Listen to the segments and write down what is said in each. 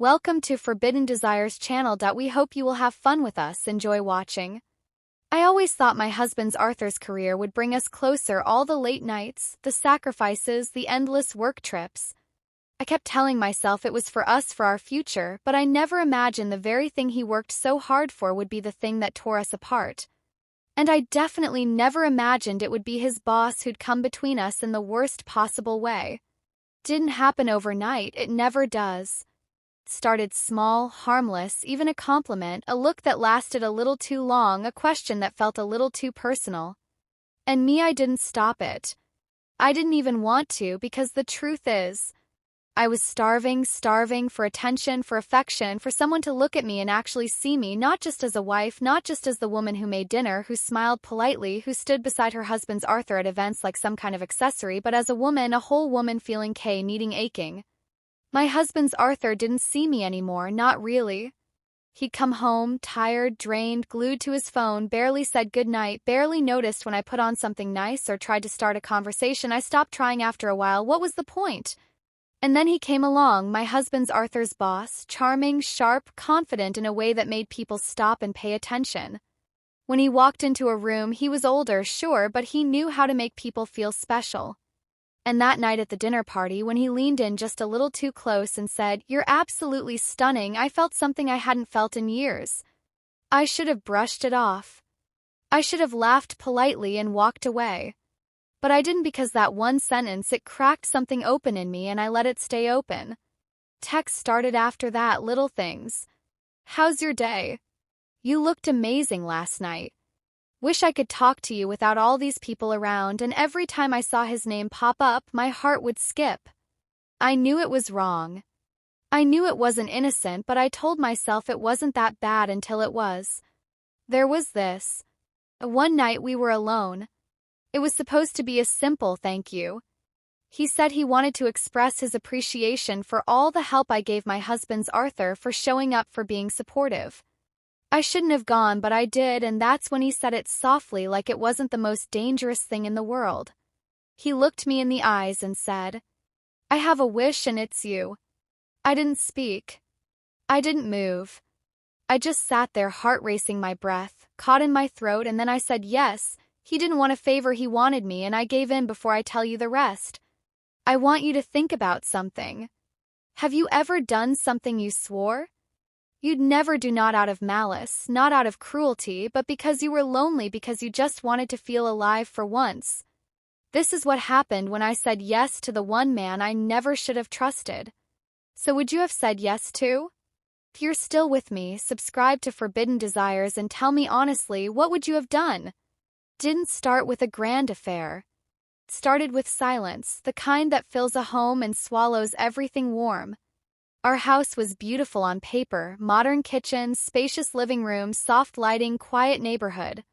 Welcome to Forbidden Desires channel. We hope you will have fun with us. Enjoy watching. I always thought my husband's Arthur's career would bring us closer, all the late nights, the sacrifices, the endless work trips. I kept telling myself it was for us, for our future, but I never imagined the very thing he worked so hard for would be the thing that tore us apart. And I definitely never imagined it would be his boss who'd come between us in the worst possible way. Didn't happen overnight, it never does. Started small, harmless, even a compliment, a look that lasted a little too long, a question that felt a little too personal. And me, I didn't stop it. I didn't even want to, because the truth is, I was starving for attention, for affection, for someone to look at me and actually see me, not just as a wife, not just as the woman who made dinner, who smiled politely, who stood beside her husband's Arthur at events like some kind of accessory, but as a woman, a whole woman feeling needing aching. My husband's Arthur didn't see me anymore, not really. He'd come home, tired, drained, glued to his phone, barely said goodnight, barely noticed when I put on something nice or tried to start a conversation. I stopped trying after a while. What was the point? And then he came along, my husband's Arthur's boss, charming, sharp, confident in a way that made people stop and pay attention. When he walked into a room, he was older, sure, but he knew how to make people feel special. And that night at the dinner party, when he leaned in just a little too close and said, "You're absolutely stunning," I felt something I hadn't felt in years. I should have brushed it off. I should have laughed politely and walked away. But I didn't, because that one sentence, it cracked something open in me and I let it stay open. Texts started after that, little things. "How's your day? You looked amazing last night. Wish I could talk to you without all these people around," and every time I saw his name pop up, my heart would skip. I knew it was wrong. I knew it wasn't innocent, but I told myself it wasn't that bad until it was. There was this. One night we were alone. It was supposed to be a simple thank you. He said he wanted to express his appreciation for all the help I gave my husband's Arthur, for showing up, for being supportive. I shouldn't have gone, but I did, and that's when he said it softly, like it wasn't the most dangerous thing in the world. He looked me in the eyes and said, "I have a wish and it's you." I didn't speak. I didn't move. I just sat there, heart racing, my breath caught in my throat, and then I said yes. He didn't want a favor, he wanted me, and I gave in. Before I tell you the rest, I want you to think about something. Have you ever done something you swore you'd never do, not out of malice, not out of cruelty, but because you were lonely, because you just wanted to feel alive for once? This is what happened when I said yes to the one man I never should have trusted. So would you have said yes too? If you're still with me, subscribe to Forbidden Desires and tell me honestly, what would you have done? Didn't start with a grand affair. It started with silence, the kind that fills a home and swallows everything warm. Our house was beautiful on paper, modern kitchen, spacious living room, soft lighting, quiet neighborhood.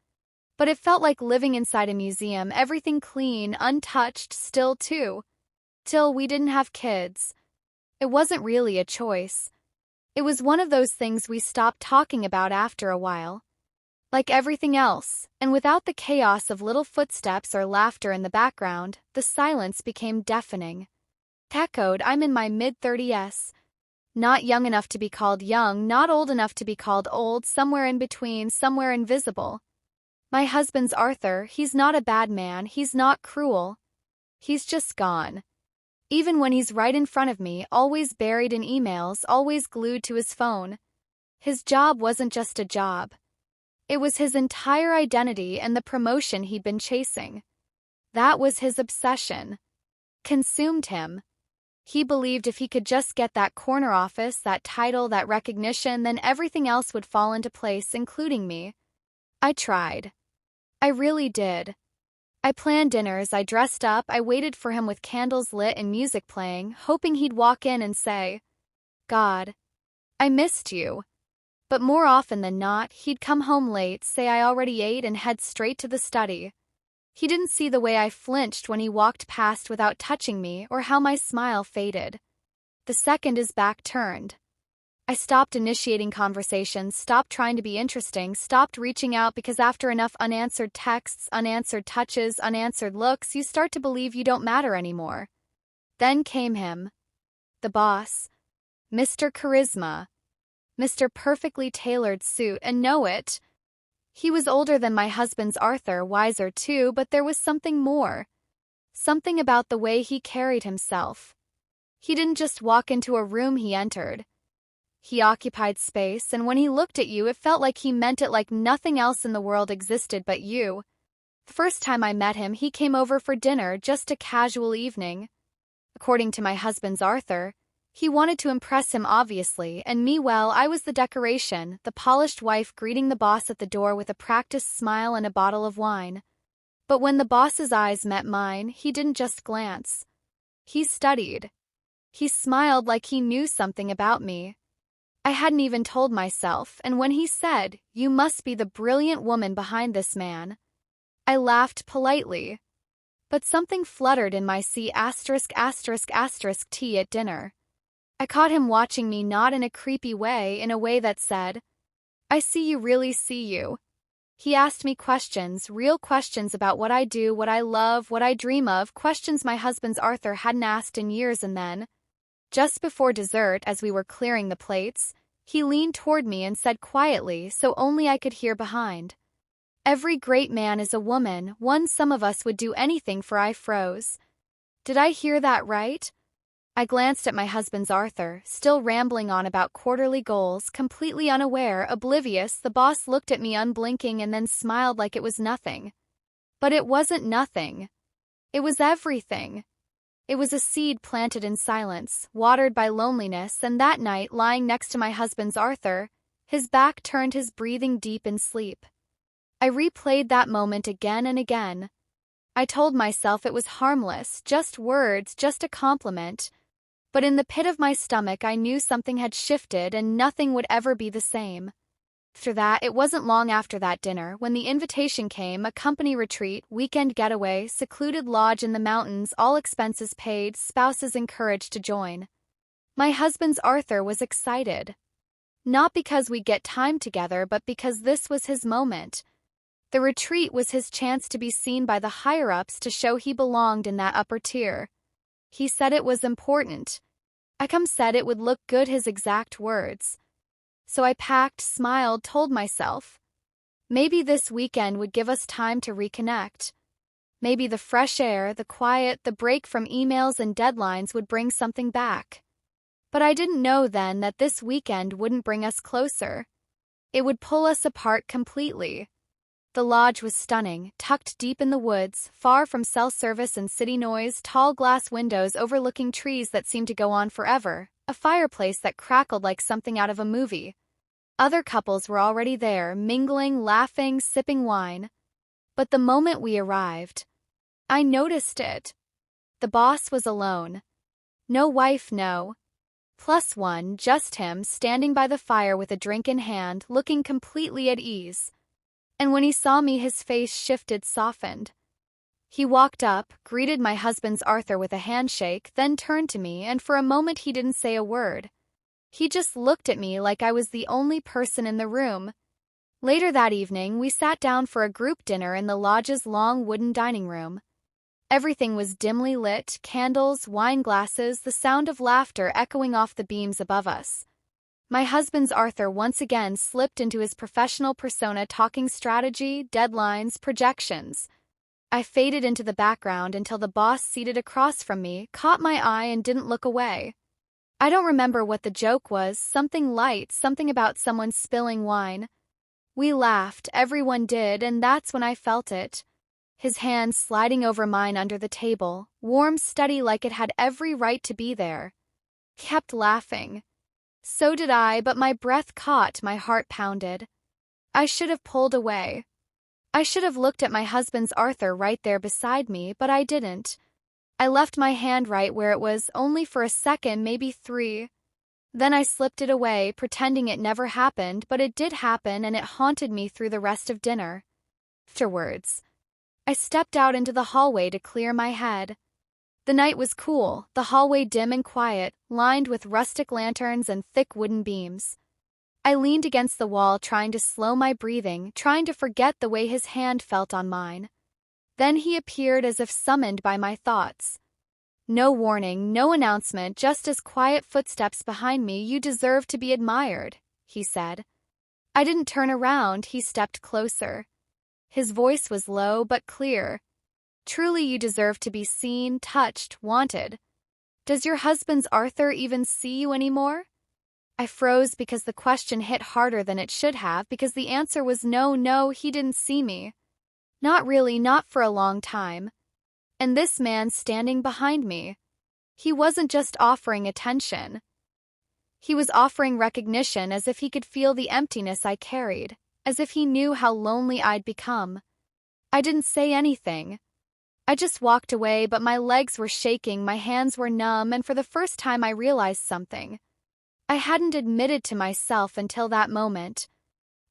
But it felt like living inside a museum, everything clean, untouched, still too. Till we didn't have kids. It wasn't really a choice. It was one of those things we stopped talking about after a while. Like everything else, and without the chaos of little footsteps or laughter in the background, the silence became deafening. Echoed. I'm in my mid-30s. Not young enough to be called young, not old enough to be called old, somewhere in between, somewhere invisible. My husband's Arthur, he's not a bad man, he's not cruel. He's just gone. Even when he's right in front of me, always buried in emails, always glued to his phone. His job wasn't just a job. It was his entire identity and the promotion he'd been chasing. That was his obsession. Consumed him. He believed if he could just get that corner office, that title, that recognition, then everything else would fall into place, including me. I tried. I really did. I planned dinners, I dressed up, I waited for him with candles lit and music playing, hoping he'd walk in and say, "God, I missed you." But more often than not, he'd come home late, say I already ate, and head straight to the study. He didn't see the way I flinched when he walked past without touching me, or how my smile faded. The second his back turned, I stopped initiating conversations, stopped trying to be interesting, stopped reaching out, because after enough unanswered texts, unanswered touches, unanswered looks, you start to believe you don't matter anymore. Then came him. The boss. Mr. Charisma, Mr. Perfectly Tailored Suit, and know it. He was older than my husband's Arthur, wiser too, but there was something more. Something about the way he carried himself. He didn't just walk into a room, he entered. He occupied space, and when he looked at you, it felt like he meant it like nothing else in the world existed but you. The first time I met him, he came over for dinner, just a casual evening. According to my husband's Arthur, he wanted to impress him obviously, and me, well, I was the decoration, the polished wife greeting the boss at the door with a practiced smile and a bottle of wine. But when the boss's eyes met mine, he didn't just glance. He studied. He smiled like he knew something about me. I hadn't even told myself, and when he said, "You must be the brilliant woman behind this man," I laughed politely. But something fluttered in my C****** tea at dinner. I caught him watching me, not in a creepy way, in a way that said, "I see you, really see you." He asked me questions, real questions about what I do, what I love, what I dream of, questions my husband's Arthur hadn't asked in years, and then, just before dessert, as we were clearing the plates, he leaned toward me and said quietly, so only I could hear behind, "Every great man is a woman, one some of us would do anything for." I froze. Did I hear that right? I glanced at my husband's Arthur, still rambling on about quarterly goals, completely unaware, oblivious. The boss looked at me unblinking and then smiled like it was nothing. But it wasn't nothing. It was everything. It was a seed planted in silence, watered by loneliness, and that night, lying next to my husband's Arthur, his back turned, his breathing deep in sleep. I replayed that moment again and again. I told myself it was harmless, just words, just a compliment. But in the pit of my stomach I knew something had shifted and nothing would ever be the same. After that, it wasn't long after that dinner when the invitation came, a company retreat, weekend getaway, secluded lodge in the mountains, all expenses paid, spouses encouraged to join. My husband's Arthur was excited. Not because we'd get time together, but because this was his moment. The retreat was his chance to be seen by the higher-ups, to show he belonged in that upper tier. He said it was important. Said it would look good, his exact words. So I packed, smiled, told myself, maybe this weekend would give us time to reconnect. Maybe the fresh air, the quiet, the break from emails and deadlines would bring something back. But I didn't know then that this weekend wouldn't bring us closer. It would pull us apart completely. The lodge was stunning, tucked deep in the woods, far from cell service and city noise, tall glass windows overlooking trees that seemed to go on forever, a fireplace that crackled like something out of a movie. Other couples were already there, mingling, laughing, sipping wine. But the moment we arrived, I noticed it. The boss was alone. No wife, no +1, just him, standing by the fire with a drink in hand, looking completely at ease. And when he saw me, his face shifted, softened. He walked up, greeted my husband's Arthur with a handshake, then turned to me, and for a moment he didn't say a word. He just looked at me like I was the only person in the room. Later that evening, we sat down for a group dinner in the lodge's long wooden dining room. Everything was dimly lit, candles, wine glasses, the sound of laughter echoing off the beams above us. My husband's Arthur once again slipped into his professional persona, talking strategy, deadlines, projections. I faded into the background until the boss, seated across from me, caught my eye and didn't look away. I don't remember what the joke was, something light, something about someone spilling wine. We laughed, everyone did, and that's when I felt it. His hand sliding over mine under the table, warm, steady, like it had every right to be there. Kept laughing. So did I, but my breath caught, my heart pounded. I should have pulled away. I should have looked at my husband's Arthur right there beside me, but I didn't. I left my hand right where it was, only for a second, maybe 3. Then I slipped it away, pretending it never happened, but it did happen, and it haunted me through the rest of dinner. Afterwards, I stepped out into the hallway to clear my head. The night was cool, the hallway dim and quiet, lined with rustic lanterns and thick wooden beams. I leaned against the wall, trying to slow my breathing, trying to forget the way his hand felt on mine. Then he appeared as if summoned by my thoughts. No warning, no announcement, just as quiet footsteps behind me. You deserve to be admired, he said. I didn't turn around, he stepped closer. His voice was low but clear. Truly you deserve to be seen, touched, wanted. Does your husband's Arthur even see you anymore? I froze because the question hit harder than it should have, because the answer was no, he didn't see me. Not really, not for a long time. And this man standing behind me, he wasn't just offering attention. He was offering recognition, as if he could feel the emptiness I carried, as if he knew how lonely I'd become. I didn't say anything. I just walked away, but my legs were shaking, my hands were numb, and for the first time I realized something. I hadn't admitted to myself until that moment.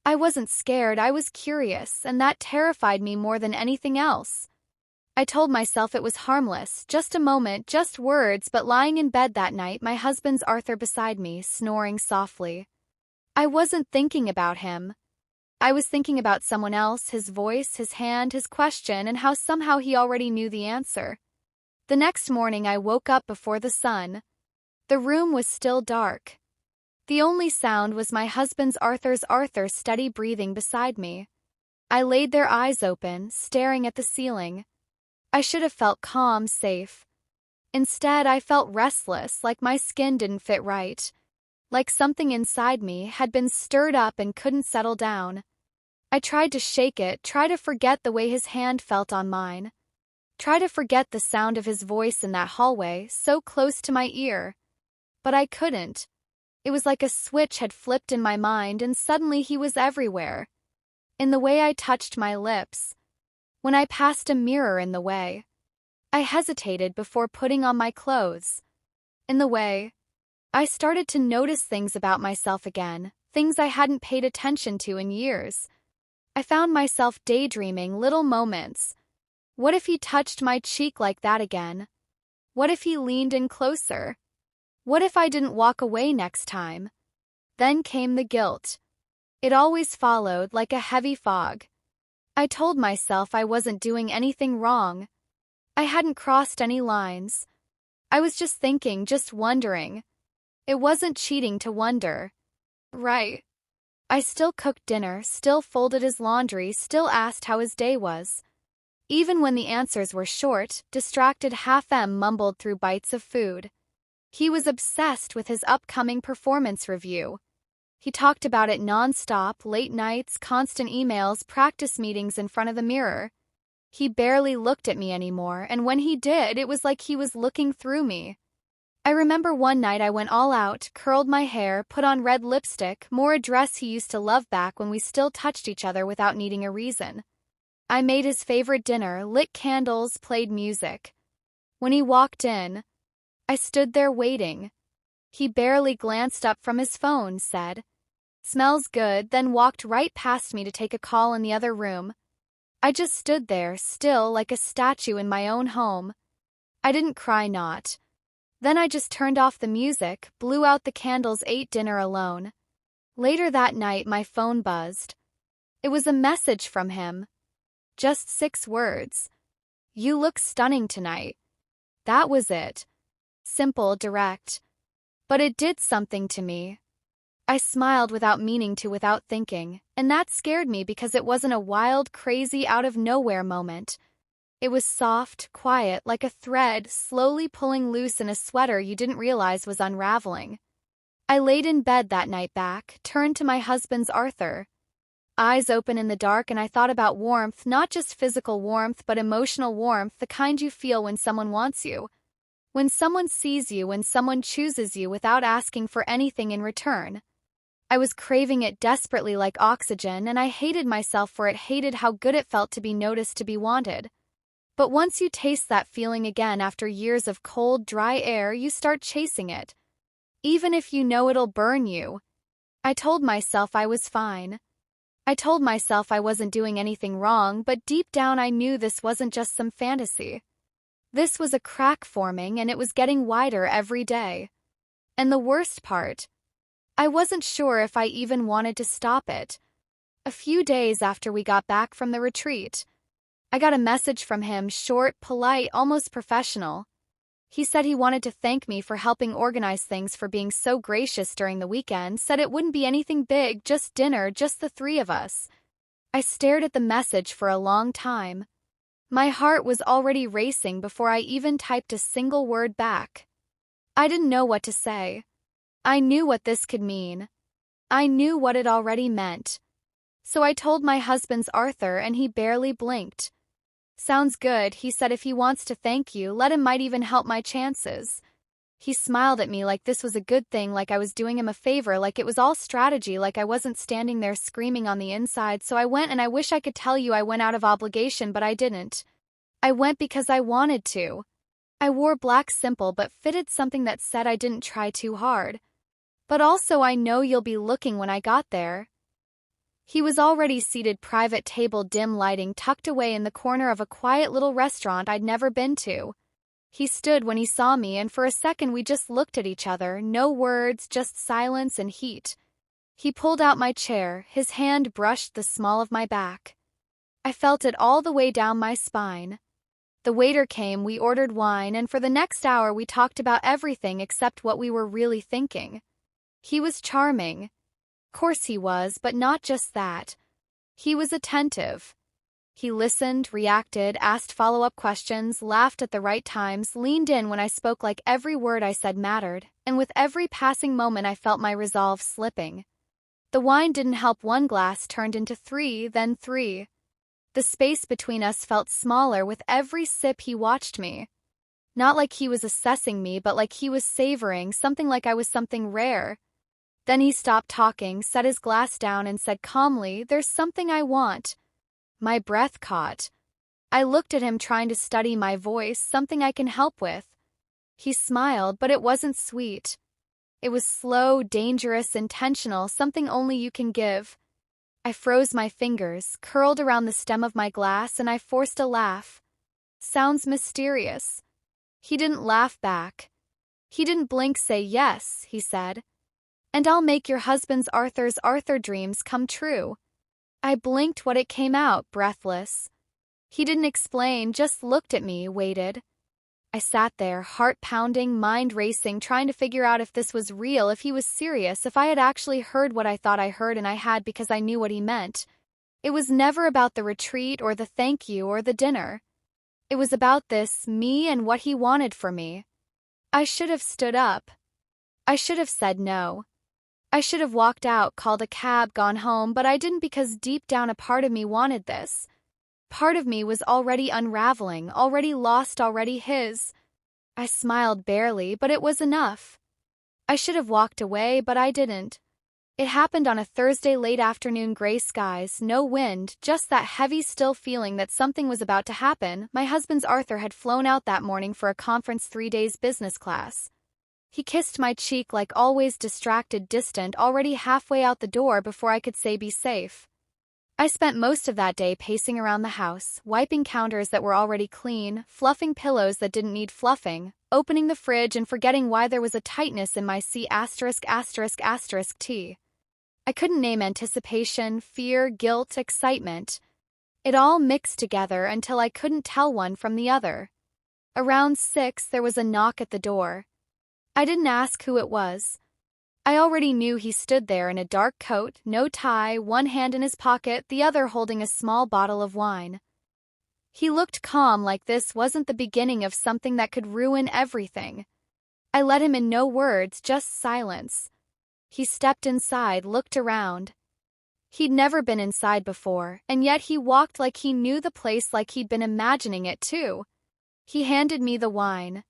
I wasn't scared, I was curious, and that terrified me more than anything else. I told myself it was harmless, just a moment, just words, but lying in bed that night, my husband's Arthur beside me, snoring softly. I wasn't thinking about him. I was thinking about someone else, his voice, his hand, his question, and how somehow he already knew the answer. The next morning I woke up before the sun. The room was still dark. The only sound was my husband's Arthur's steady breathing beside me. I laid there, eyes open, staring at the ceiling. I should have felt calm, safe. Instead, I felt restless, like my skin didn't fit right. Like something inside me had been stirred up and couldn't settle down. I tried to shake it, try to forget the way his hand felt on mine. Try to forget the sound of his voice in that hallway, so close to my ear. But I couldn't. It was like a switch had flipped in my mind, and suddenly he was everywhere. In the way I touched my lips. When I passed a mirror, in the way I hesitated before putting on my clothes. In the way I started to notice things about myself again, things I hadn't paid attention to in years. I found myself daydreaming little moments. What if he touched my cheek like that again? What if he leaned in closer? What if I didn't walk away next time? Then came the guilt. It always followed like a heavy fog. I told myself I wasn't doing anything wrong. I hadn't crossed any lines. I was just thinking, just wondering. It wasn't cheating to wonder. Right. I still cooked dinner, still folded his laundry, still asked how his day was. Even when the answers were short, distracted half-em mumbled through bites of food. He was obsessed with his upcoming performance review. He talked about it non-stop, late nights, constant emails, practice meetings in front of the mirror. He barely looked at me anymore, and when he did, it was like he was looking through me. I remember one night I went all out, curled my hair, put on red lipstick, wore a dress he used to love back when we still touched each other without needing a reason. I made his favorite dinner, lit candles, played music. When he walked in, I stood there waiting. He barely glanced up from his phone, said, "Smells good," then walked right past me to take a call in the other room. I just stood there, still like a statue in my own home. I didn't cry, not. Then I just turned off the music, blew out the candles, ate dinner alone. Later that night, my phone buzzed. It was a message from him. Just 6 words. "You look stunning tonight." That was it. Simple, direct. But it did something to me. I smiled without meaning to, without thinking, and that scared me because it wasn't a wild, crazy, out-of-nowhere moment. It was soft, quiet, like a thread slowly pulling loose in a sweater you didn't realize was unraveling. I laid in bed that night back, turned to my husband's Arthur. Eyes open in the dark, and I thought about warmth, not just physical warmth but emotional warmth, the kind you feel when someone wants you. When someone sees you, when someone chooses you without asking for anything in return. I was craving it desperately, like oxygen, and I hated myself for it, hated how good it felt to be noticed, to be wanted. But once you taste that feeling again after years of cold, dry air, you start chasing it. Even if you know it'll burn you. I told myself I was fine. I told myself I wasn't doing anything wrong, but deep down I knew this wasn't just some fantasy. This was a crack forming, and it was getting wider every day. And the worst part, I wasn't sure if I even wanted to stop it. A few days after we got back from the retreat, I got a message from him, short, polite, almost professional. He said he wanted to thank me for helping organize things, for being so gracious during the weekend, said it wouldn't be anything big, just dinner, just the three of us. I stared at the message for a long time. My heart was already racing before I even typed a single word back. I didn't know what to say. I knew what this could mean. I knew what it already meant. So I told my husband's Arthur, and he barely blinked. Sounds good, he said. If he wants to thank you, let him, might even help my chances. He smiled at me like this was a good thing, like I was doing him a favor, like it was all strategy, like I wasn't standing there screaming on the inside. So I went, and I wish I could tell you I went out of obligation, but I didn't. I went because I wanted to. I wore black, simple but fitted, something that said I didn't try too hard. But also, I know you'll be looking when I got there. He was already seated, private table, dim lighting, tucked away in the corner of a quiet little restaurant I'd never been to. He stood when he saw me, and for a second we just looked at each other, no words, just silence and heat. He pulled out my chair, his hand brushed the small of my back. I felt it all the way down my spine. The waiter came, we ordered wine, and for the next hour we talked about everything except what we were really thinking. He was charming. Course he was, but not just that. He was attentive. He listened, reacted, asked follow-up questions, laughed at the right times, leaned in when I spoke like every word I said mattered, and with every passing moment I felt my resolve slipping. The wine didn't help. One glass turned into three, then three. The space between us felt smaller with every sip. He watched me. Not like he was assessing me, but like he was savoring something, like I was something rare. Then he stopped talking, set his glass down, and said calmly, "There's something I want." My breath caught. I looked at him, trying to study my voice, "Something I can help with." He smiled, but it wasn't sweet. It was slow, dangerous, intentional, something only you can give. I froze, my fingers curled around the stem of my glass, and I forced a laugh. Sounds mysterious. He didn't laugh back. He didn't blink. "Say yes," he said. "And I'll make your husband's Arthur dreams come true." I blinked. What it came out, breathless. He didn't explain, just looked at me, waited. I sat there, heart pounding, mind racing, trying to figure out if this was real, if he was serious, if I had actually heard what I thought I heard, and I had, because I knew what he meant. It was never about the retreat or the thank you or the dinner. It was about this, me, and what he wanted for me. I should have stood up. I should have said no. I should have walked out, called a cab, gone home, but I didn't, because deep down a part of me wanted this. Part of me was already unraveling, already lost, already his. I smiled barely, but it was enough. I should have walked away, but I didn't. It happened on a Thursday late afternoon, gray skies, no wind, just that heavy, still feeling that something was about to happen. My husband's Arthur had flown out that morning for a conference, 3 days business class. He kissed my cheek, like always, distracted, distant, already halfway out the door before I could say be safe. I spent most of that day pacing around the house, wiping counters that were already clean, fluffing pillows that didn't need fluffing, opening the fridge and forgetting why there was a tightness in my C********T. I couldn't name anticipation, fear, guilt, excitement. It all mixed together until I couldn't tell one from the other. Around 6, there was a knock at the door. I didn't ask who it was. I already knew. He stood there in a dark coat, no tie, one hand in his pocket, the other holding a small bottle of wine. He looked calm, like this wasn't the beginning of something that could ruin everything. I let him in, no words, just silence. He stepped inside, looked around. He'd never been inside before, and yet he walked like he knew the place, like he'd been imagining it too. He handed me the wine.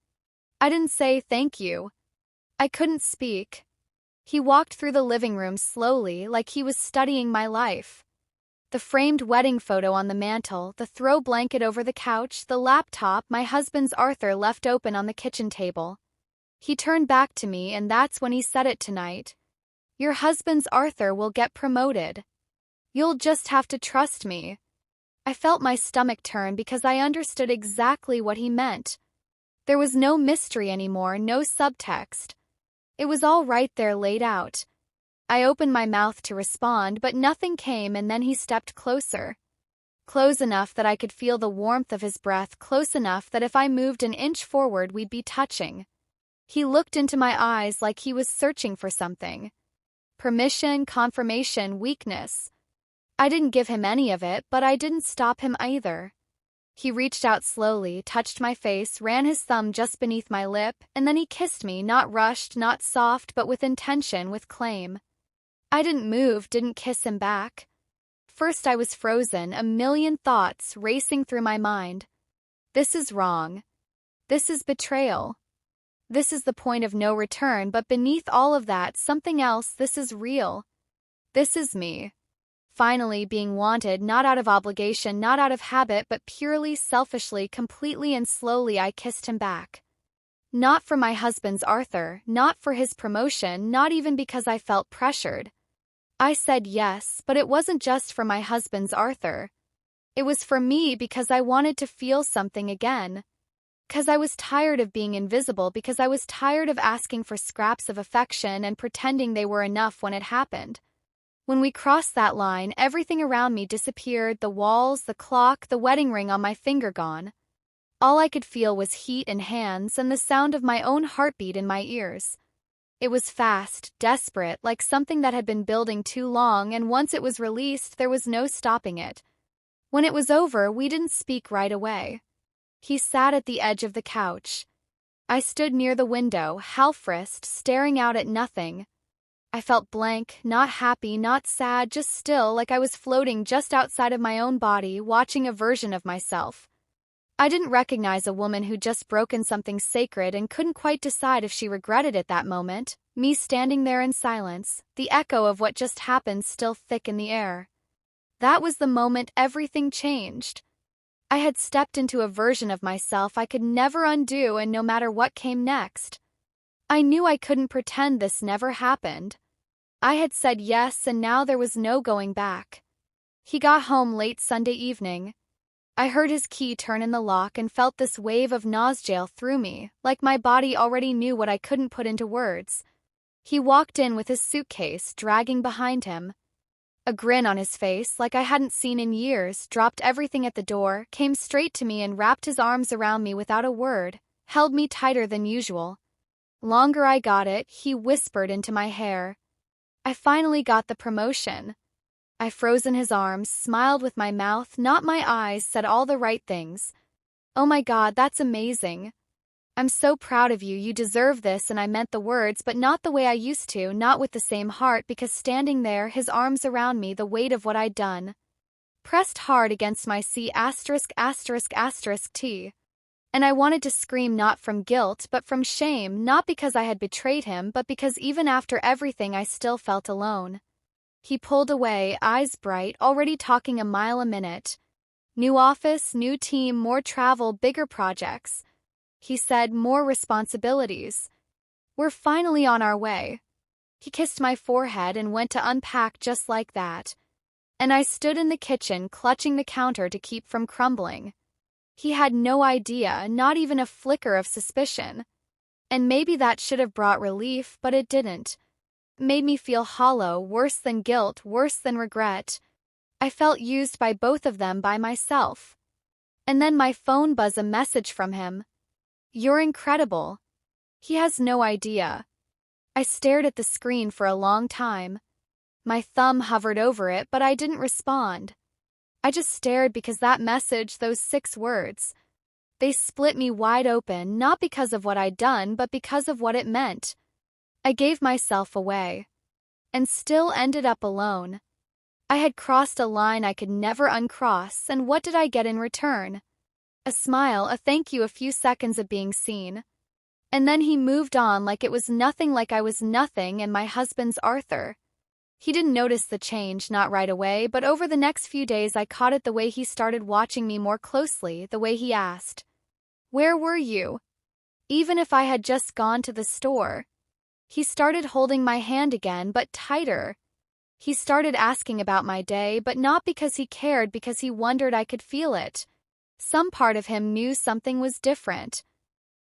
I didn't say thank you. I couldn't speak. He walked through the living room slowly, like he was studying my life. The framed wedding photo on the mantel, the throw blanket over the couch, the laptop my husband's Arthur left open on the kitchen table. He turned back to me, and that's when he said it, "Tonight, your husband's Arthur will get promoted. You'll just have to trust me." I felt my stomach turn because I understood exactly what he meant. There was no mystery anymore, no subtext. It was all right there, laid out. I opened my mouth to respond, but nothing came, and then he stepped closer. close enough that I could feel the warmth of his breath, close enough that if I moved an inch forward we'd be touching. He looked into my eyes like he was searching for something. Permission, confirmation, weakness. I didn't give him any of it, but I didn't stop him either. He reached out slowly, touched my face, ran his thumb just beneath my lip, and then he kissed me, not rushed, not soft, but with intention, with claim. I didn't move, didn't kiss him back. First I was frozen, a million thoughts racing through my mind. This is wrong. This is betrayal. This is the point of no return, but beneath all of that, something else. This is real. This is me. Finally being wanted, not out of obligation, not out of habit, but purely, selfishly, completely, and slowly I kissed him back. Not for my husband's Arthur, not for his promotion, not even because I felt pressured. I said yes, but it wasn't just for my husband's Arthur. It was for me because I wanted to feel something again. Because I was tired of being invisible, because I was tired of asking for scraps of affection and pretending they were enough when it happened. When we crossed that line, everything around me disappeared, the walls, the clock, the wedding ring on my finger gone. All I could feel was heat in hands and the sound of my own heartbeat in my ears. It was fast, desperate, like something that had been building too long, and once it was released, there was no stopping it. When it was over, we didn't speak right away. He sat at the edge of the couch. I stood near the window, half-wrist, staring out at nothing. I felt blank, not happy, not sad, just still, like I was floating just outside of my own body, watching a version of myself. I didn't recognize a woman who'd just broken something sacred and couldn't quite decide if she regretted it that moment, me standing there in silence, the echo of what just happened still thick in the air. That was the moment everything changed. I had stepped into a version of myself I could never undo, and no matter what came next. I knew I couldn't pretend this never happened. I had said yes, and now there was no going back. He got home late Sunday evening. I heard his key turn in the lock and felt this wave of nausea through me, like my body already knew what I couldn't put into words. He walked in with his suitcase dragging behind him. A grin on his face, like I hadn't seen in years, dropped everything at the door, came straight to me and wrapped his arms around me without a word, held me tighter than usual. Longer I got it, he whispered into my hair. I finally got the promotion. I froze in his arms, smiled with my mouth, not my eyes, said all the right things. Oh my God, that's amazing. I'm so proud of you, you deserve this, and I meant the words, but not the way I used to, not with the same heart, because standing there, his arms around me, the weight of what I'd done, pressed hard against my C*********T. And I wanted to scream, not from guilt, but from shame, not because I had betrayed him, but because even after everything I still felt alone. He pulled away, eyes bright, already talking a mile a minute. New office, new team, more travel, bigger projects. He said, more responsibilities. We're finally on our way. He kissed my forehead and went to unpack just like that. And I stood in the kitchen, clutching the counter to keep from crumbling. He had no idea, not even a flicker of suspicion. And maybe that should have brought relief, but it didn't. Made me feel hollow, worse than guilt, worse than regret. I felt used by both of them, by myself. And then my phone buzzed, a message from him. You're incredible. He has no idea. I stared at the screen for a long time. My thumb hovered over it, but I didn't respond. I just stared because that message, those 6 words, they split me wide open, not because of what I'd done, but because of what it meant. I gave myself away. And still ended up alone. I had crossed a line I could never uncross, and what did I get in return? A smile, a thank you, a few seconds of being seen. And then he moved on like it was nothing, like I was nothing, and my husband's Arthur. He didn't notice the change, not right away, but over the next few days I caught it, the way he started watching me more closely, the way he asked, "Where were you?" Even if I had just gone to the store. He started holding my hand again, but tighter. He started asking about my day, but not because he cared, because he wondered I could feel it. Some part of him knew something was different.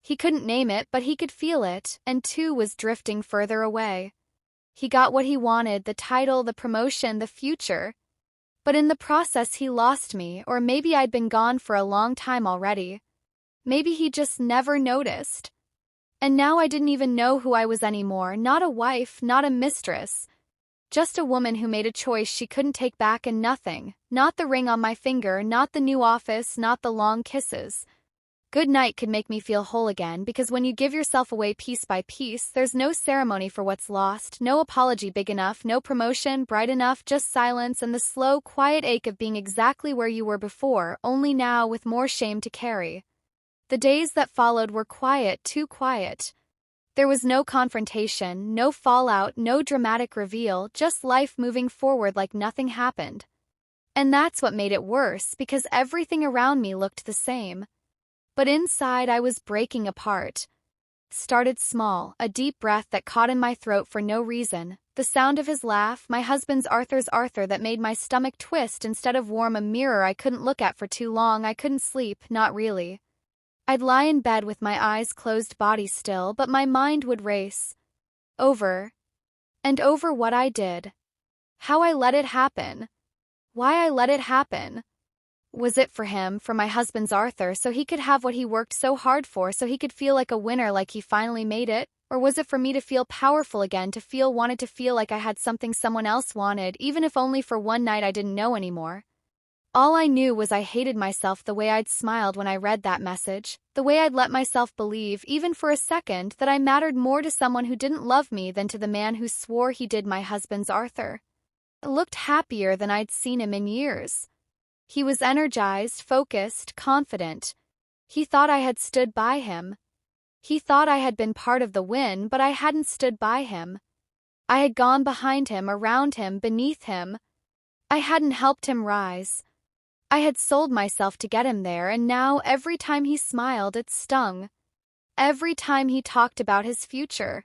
He couldn't name it, but he could feel it, and too was drifting further away. He got what he wanted, the title, the promotion, the future. But in the process he lost me, or maybe I'd been gone for a long time already. Maybe he just never noticed. And now I didn't even know who I was anymore, not a wife, not a mistress. Just a woman who made a choice she couldn't take back and nothing. Not the ring on my finger, not the new office, not the long kisses. Good night could make me feel whole again, because when you give yourself away piece by piece, there's no ceremony for what's lost, no apology big enough, no promotion bright enough, just silence and the slow, quiet ache of being exactly where you were before, only now with more shame to carry. The days that followed were quiet, too quiet. There was no confrontation, no fallout, no dramatic reveal, just life moving forward like nothing happened. And that's what made it worse, because everything around me looked the same. But inside I was breaking apart. Started small, a deep breath that caught in my throat for no reason, the sound of his laugh, my husband's Arthur that made my stomach twist instead of warm, a mirror I couldn't look at for too long. I couldn't sleep, not really. I'd lie in bed with my eyes closed, body still, but my mind would race. Over and over what I did. How I let it happen. Why I let it happen. Was it for him, for my husband's Arthur, so he could have what he worked so hard for, so he could feel like a winner, like he finally made it? Or was it for me to feel powerful again, wanted to feel like I had something someone else wanted, even if only for one night I didn't know anymore? All I knew was I hated myself, the way I'd smiled when I read that message, the way I'd let myself believe, even for a second, that I mattered more to someone who didn't love me than to the man who swore he did, my husband's Arthur. It looked happier than I'd seen him in years. He was energized, focused, confident. He thought I had stood by him. He thought I had been part of the win, but I hadn't stood by him. I had gone behind him, around him, beneath him. I hadn't helped him rise. I had sold myself to get him there, and now every time he smiled it stung. Every time he talked about his future.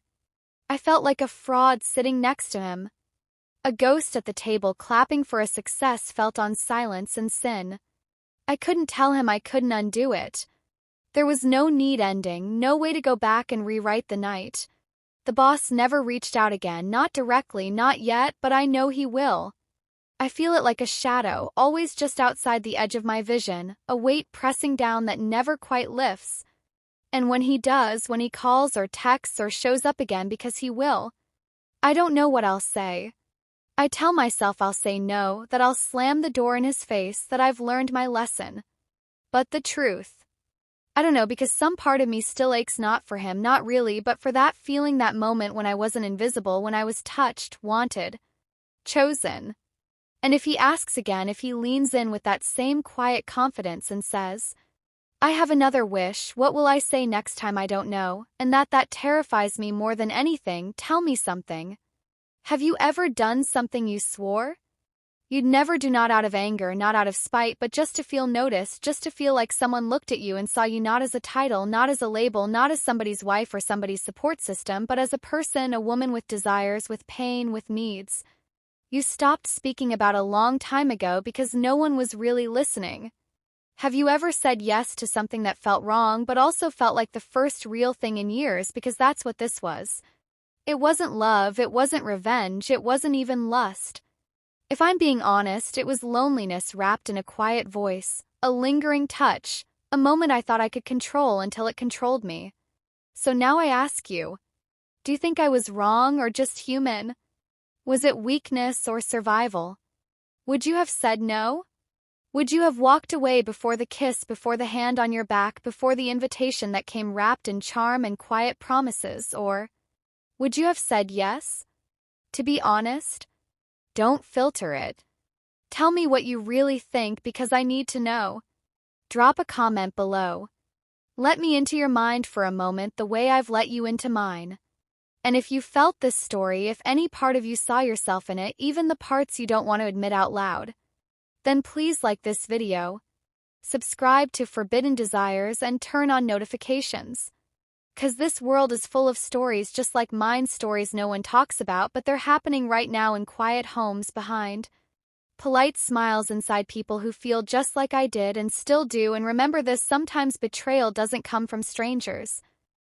I felt like a fraud sitting next to him. A ghost at the table clapping for a success felt on silence and sin. I couldn't tell him I couldn't undo it. There was no need ending, no way to go back and rewrite the night. The boss never reached out again, not directly, not yet, but I know he will. I feel it like a shadow, always just outside the edge of my vision, a weight pressing down that never quite lifts. And when he does, when he calls or texts or shows up again, because he will, I don't know what I'll say. I tell myself I'll say no, that I'll slam the door in his face, that I've learned my lesson. But the truth, I don't know, because some part of me still aches, not for him, not really, but for that feeling, that moment when I wasn't invisible, when I was touched, wanted, chosen. And if he asks again, if he leans in with that same quiet confidence and says, I have another wish, what will I say next time? I don't know, and that terrifies me more than anything. Tell me something. Have you ever done something you swore you'd never do, not out of anger, not out of spite, but just to feel noticed, just to feel like someone looked at you and saw you not as a title, not as a label, not as somebody's wife or somebody's support system, but as a person, a woman with desires, with pain, with needs? You stopped speaking about a long time ago because no one was really listening. Have you ever said yes to something that felt wrong but also felt like the first real thing in years, because that's what this was? It wasn't love, it wasn't revenge, it wasn't even lust. If I'm being honest, it was loneliness wrapped in a quiet voice, a lingering touch, a moment I thought I could control until it controlled me. So now I ask you, do you think I was wrong or just human? Was it weakness or survival? Would you have said no? Would you have walked away before the kiss, before the hand on your back, before the invitation that came wrapped in charm and quiet promises, or would you have said yes? To be honest, don't filter it. Tell me what you really think, because I need to know. Drop a comment below. Let me into your mind for a moment the way I've let you into mine. And if you felt this story, if any part of you saw yourself in it, even the parts you don't want to admit out loud, then please like this video, subscribe to Forbidden Desires, and turn on notifications. 'Cause this world is full of stories just like mine, stories no one talks about, but they're happening right now in quiet homes, behind polite smiles, inside people who feel just like I did and still do. And remember this, sometimes betrayal doesn't come from strangers.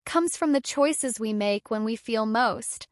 Comes from the choices we make when we feel most